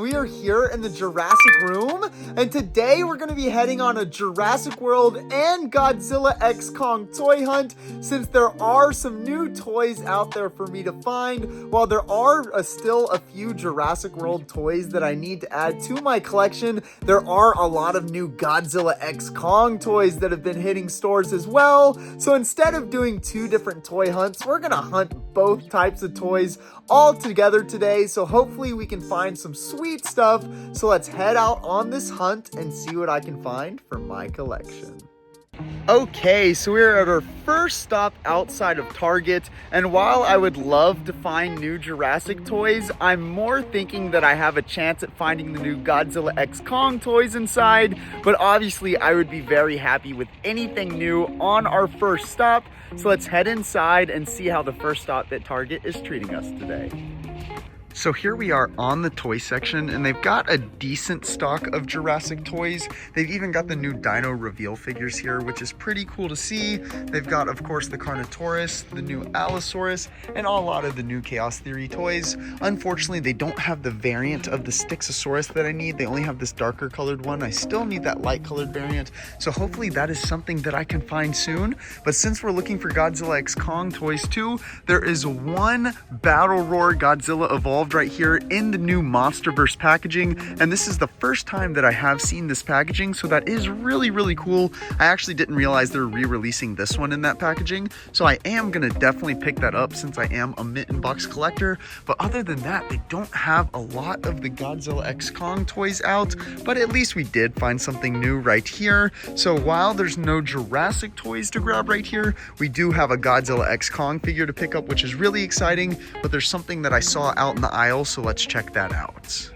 we are here in the Jurassic room, and today we're going to be heading on a Jurassic World and Godzilla x Kong toy hunt, since there are some new toys out there for me to find. While there are still a few Jurassic World toys that I need to add to my collection, there are a lot of new Godzilla x Kong toys that have been hitting stores as well. So instead of doing two different toy hunts, we're going to hunt both types of toys all together today. So hopefully we can find some sweet stuff. So let's head out on this hunt and see what I can find for my collection. Okay, so we're at our first stop outside of Target, and while I would love to find new Jurassic toys, I'm more thinking that I have a chance at finding the new Godzilla x Kong toys inside, but obviously I would be very happy with anything new on our first stop. So let's head inside and see how the first stop at Target is treating us today. So here we are on the toy section, and they've got a decent stock of Jurassic toys. They've even got the new Dino reveal figures here, which is pretty cool to see. They've got, of course, the Carnotaurus, the new Allosaurus, and a lot of the new Chaos Theory toys. Unfortunately, they don't have the variant of the Styxosaurus that I need. They only have this darker colored one. I still need that light colored variant, so hopefully that is something that I can find soon. But since we're looking for Godzilla x Kong toys too, there is one Battle Roar Godzilla Evolved right here in the new Monsterverse packaging, and this is the first time that I have seen this packaging, so that is really cool. I actually didn't realize they were re-releasing this one in that packaging, so I am gonna definitely pick that up since I am a mitten box collector. But other than that, they don't have a lot of the Godzilla x Kong toys out, but at least we did find something new right here. So while there's no Jurassic toys to grab right here, we do have a Godzilla x Kong figure to pick up, which is really exciting. But there's something that I saw out in the aisle, so let's check that out.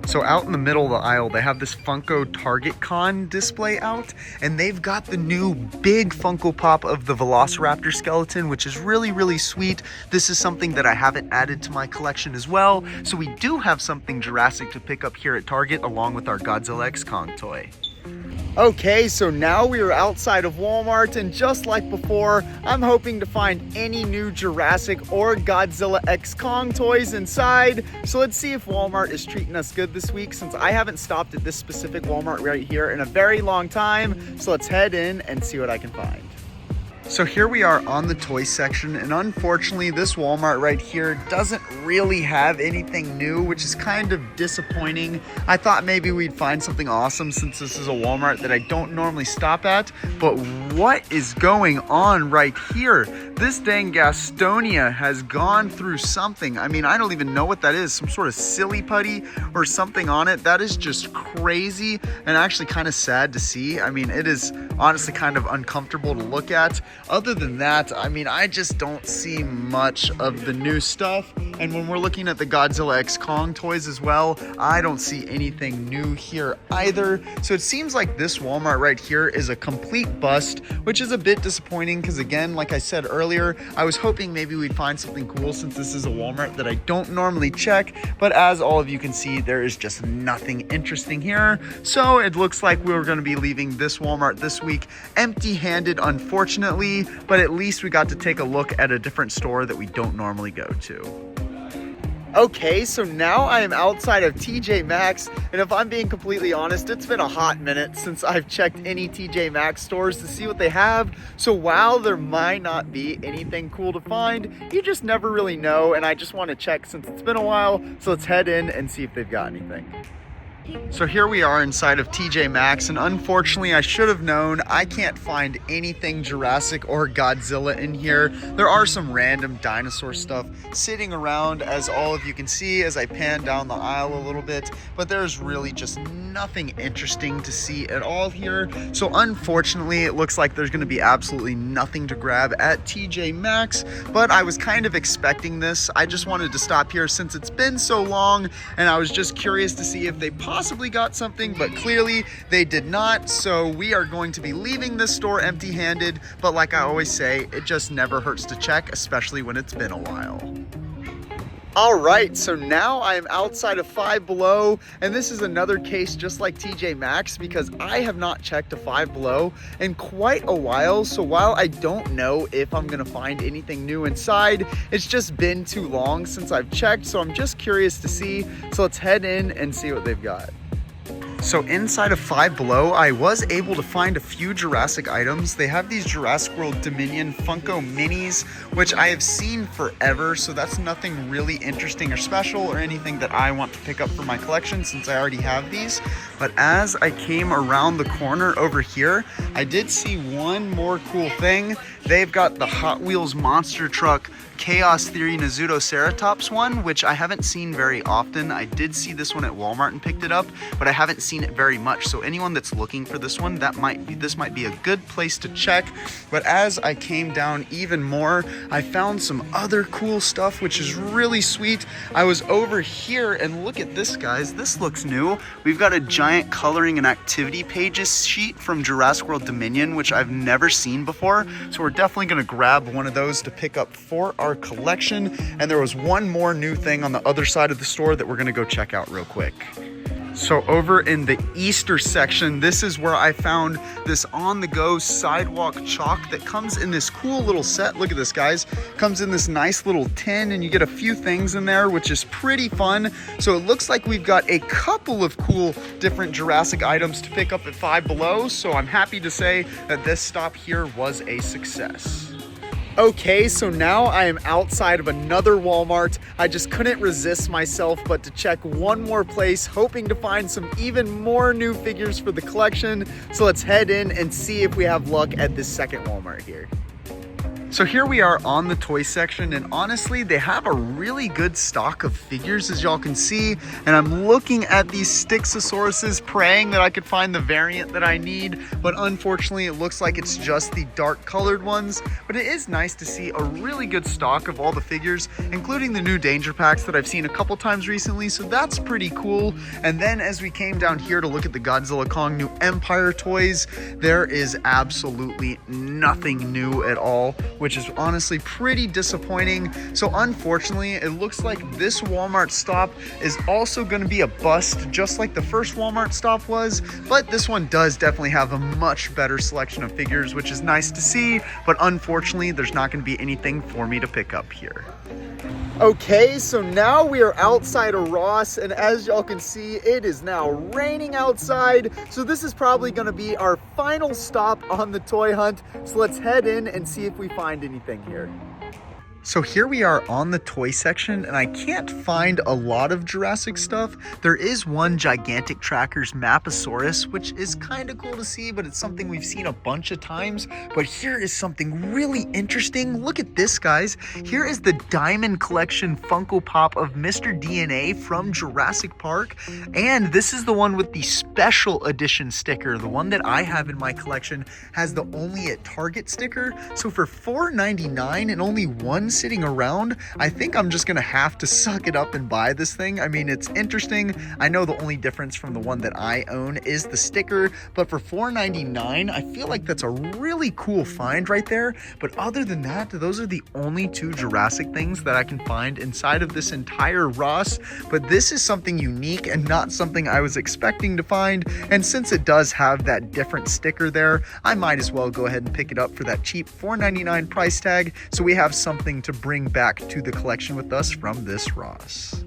So out in the middle of the aisle, they have this Funko Target Con display out, and they've got the new big Funko Pop of the Velociraptor skeleton, which is really sweet. This is something that I haven't added to my collection as well, so we do have something Jurassic to pick up here at Target along with our Godzilla x Kong toy. Okay, so now we are outside of Walmart, and just like before, I'm hoping to find any new Jurassic or Godzilla x Kong toys inside. So let's see if Walmart is treating us good this week, since I haven't stopped at this specific Walmart right here in a very long time. So let's head in and see what I can find. So here we are on the toy section, and unfortunately this Walmart right here doesn't really have anything new, which is kind of disappointing. I thought maybe we'd find something awesome since this is a Walmart that I don't normally stop at, but what is going on right here? This dang Gastonia has gone through something. I mean, I don't even know what that is, some sort of silly putty or something on it. That is just crazy and actually kind of sad to see. I mean, it is honestly kind of uncomfortable to look at. Other than that, I mean, I just don't see much of the new stuff. And when we're looking at the Godzilla x Kong toys as well, I don't see anything new here either. So it seems like this Walmart right here is a complete bust, which is a bit disappointing because, again, like I said earlier, I was hoping maybe we'd find something cool since this is a Walmart that I don't normally check. But as all of you can see, there is just nothing interesting here. So it looks like we're going to be leaving this Walmart this week empty-handed, unfortunately. But at least we got to take a look at a different store that we don't normally go to. Okay, so now I am outside of TJ Maxx, and if I'm being completely honest, it's been a hot minute since I've checked any TJ Maxx stores to see what they have. So while there might not be anything cool to find, you just never really know, and I just want to check since it's been a while. So let's head in and see if they've got anything. So here we are inside of TJ Maxx, and unfortunately I should have known, I can't find anything Jurassic or Godzilla in here. There are some random dinosaur stuff sitting around, as all of you can see as I pan down the aisle a little bit, but there's really just nothing interesting to see at all here. So unfortunately it looks like there's going to be absolutely nothing to grab at TJ Maxx, but I was kind of expecting this. I just wanted to stop here since it's been so long, and I was just curious to see if they possibly got something, but clearly they did not. So we are going to be leaving this store empty-handed, but like I always say, it just never hurts to check, especially when it's been a while. All right, so now I am outside of Five Below, and this is another case just like TJ Maxx because I have not checked a Five Below in quite a while. So while I don't know if I'm gonna find anything new inside, it's just been too long since I've checked, so I'm just curious to see. So let's head in and see what they've got. So inside of Five Below, I was able to find a few Jurassic items. They have these Jurassic World Dominion Funko Minis, which I have seen forever, so that's nothing really interesting or special or anything that I want to pick up for my collection since I already have these. But as I came around the corner over here, I did see one more cool thing. They've got the Hot Wheels monster truck Chaos Theory Nazuto-Ceratops one, which I haven't seen very often. I did see this one at Walmart and picked it up, but I haven't seen it very much. So anyone that's looking for this one, this might be a good place to check. But as I came down even more, I found some other cool stuff, which is really sweet. I was over here and look at this, guys. This looks new. We've got a giant coloring and activity pages sheet from Jurassic World Dominion, which I've never seen before. So we're definitely gonna grab one of those to pick up for our collection. And there was one more new thing on the other side of the store that we're gonna go check out real quick. So over in the Easter section, this is where I found this on-the-go sidewalk chalk that comes in this cool little set. Look at this, guys. Comes in this nice little tin, and you get a few things in there, which is pretty fun. So it looks like we've got a couple of cool different Jurassic items to pick up at Five Below. So I'm happy to say that this stop here was a success. Okay, so now I am outside of another Walmart. I just couldn't resist myself but to check one more place, hoping to find some even more new figures for the collection. So let's head in and see if we have luck at this second Walmart here. So here we are on the toy section, and honestly, they have a really good stock of figures, as y'all can see. And I'm looking at these Stixosauruses, praying that I could find the variant that I need, but unfortunately, it looks like it's just the dark colored ones. But it is nice to see a really good stock of all the figures, including the new Danger Packs that I've seen a couple times recently, so that's pretty cool. And then as we came down here to look at the Godzilla Kong New Empire toys, there is absolutely nothing new at all, which is honestly pretty disappointing. So unfortunately, it looks like this Walmart stop is also going to be a bust, just like the first Walmart stop was. But this one does definitely have a much better selection of figures, which is nice to see. But unfortunately, there's not going to be anything for me to pick up here. Okay, so now we are outside of Ross, and as y'all can see, it is now raining outside. So this is probably gonna be our final stop on the toy hunt. So let's head in and see if we find anything here. So here we are on the toy section, and I can't find a lot of Jurassic stuff. There is one Gigantic Trackers Maposaurus, which is kind of cool to see, but it's something we've seen a bunch of times. But here is something really interesting. Look at this, guys. Here is the Diamond Collection Funko Pop of Mr. DNA from Jurassic Park. And this is the one with the special edition sticker. The one that I have in my collection has the Only at Target sticker. So for $4.99 and only one sitting around, I think I'm just gonna have to suck it up and buy this thing. I mean, it's interesting. I know the only difference from the one that I own is the sticker, but for $4.99, I feel like that's a really cool find right there. But other than that, those are the only two Jurassic things that I can find inside of this entire Ross. But this is something unique and not something I was expecting to find. And since it does have that different sticker there, I might as well go ahead and pick it up for that cheap $4.99 price tag, so we have something to bring back to the collection with us from this Ross.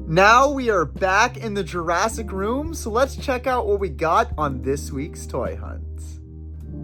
Now we are back in the Jurassic room, so let's check out what we got on this week's toy hunt.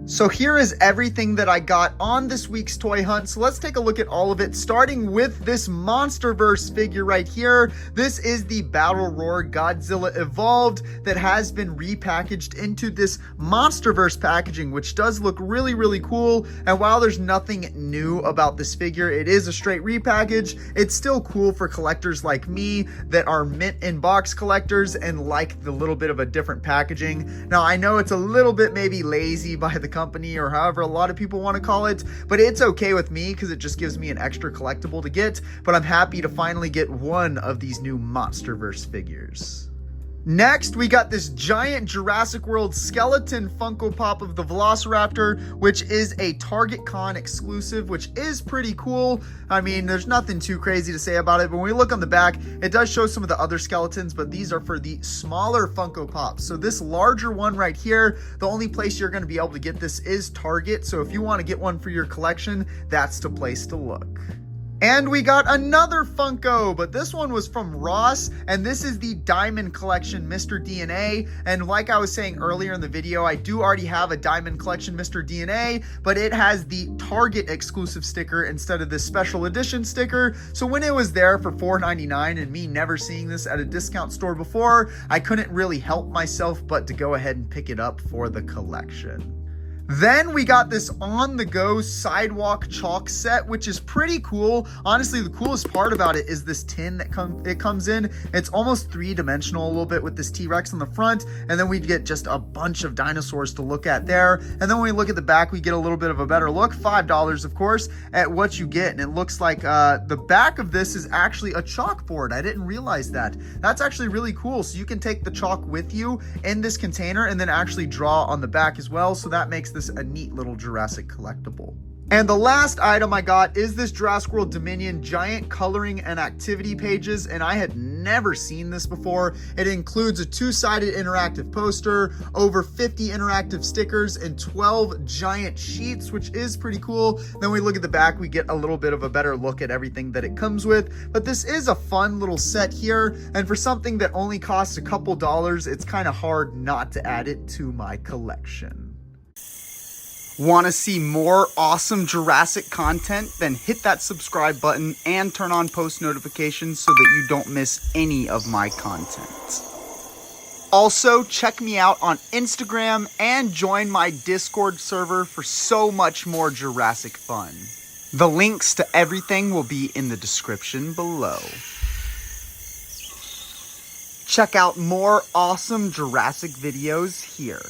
So here is everything that I got on this week's toy hunt. So let's take a look at all of it, starting with this Monsterverse figure right here. This is the Battle Roar Godzilla Evolved that has been repackaged into this Monsterverse packaging, which does look really, really cool. And while there's nothing new about this figure, it is a straight repackage. It's still cool for collectors like me that are mint in box collectors and like the little bit of a different packaging. Now, I know it's a little bit maybe lazy by the company, or however a lot of people want to call it, but it's okay with me because it just gives me an extra collectible to get. But I'm happy to finally get one of these new Monsterverse figures. Next, we got this giant Jurassic World skeleton Funko Pop of the Velociraptor, which is a Target Con exclusive, which is pretty cool. I mean, there's nothing too crazy to say about it, but when we look on the back, it does show some of the other skeletons, but these are for the smaller Funko Pops. So this larger one right here, the only place you're going to be able to get this is Target. So if you want to get one for your collection, that's the place to look. And we got another Funko, but this one was from Ross, and this is the Diamond Collection Mr. DNA. And like I was saying earlier in the video, I do already have a Diamond Collection Mr. DNA, but it has the Target exclusive sticker instead of this special edition sticker. So when it was there for $4.99 and me never seeing this at a discount store before, I couldn't really help myself but to go ahead and pick it up for the collection. Then we got this on-the-go sidewalk chalk set, which is pretty cool. Honestly, the coolest part about it is this tin that comes in. It's almost three-dimensional a little bit with this T-Rex on the front, and then we get just a bunch of dinosaurs to look at there. And then when we look at the back, we get a little bit of a better look, $5 of course, at what you get. And it looks like the back of this is actually a chalkboard. I didn't realize that. That's actually really cool. So you can take the chalk with you in this container and then actually draw on the back as well. So that makes this a neat little Jurassic collectible. And the last item I got is this Jurassic World Dominion giant coloring and activity pages, and I had never seen this before. It includes a two-sided interactive poster, over 50 interactive stickers, and 12 giant sheets, which is pretty cool. Then we look at the back, we get a little bit of a better look at everything that it comes with. But this is a fun little set here, and for something that only costs a couple dollars, it's kind of hard not to add it to my collection. Want to see more awesome Jurassic content? Then hit that subscribe button and turn on post notifications so that you don't miss any of my content. Also, check me out on Instagram and join my Discord server for so much more Jurassic fun. The links to everything will be in the description below. Check out more awesome Jurassic videos here.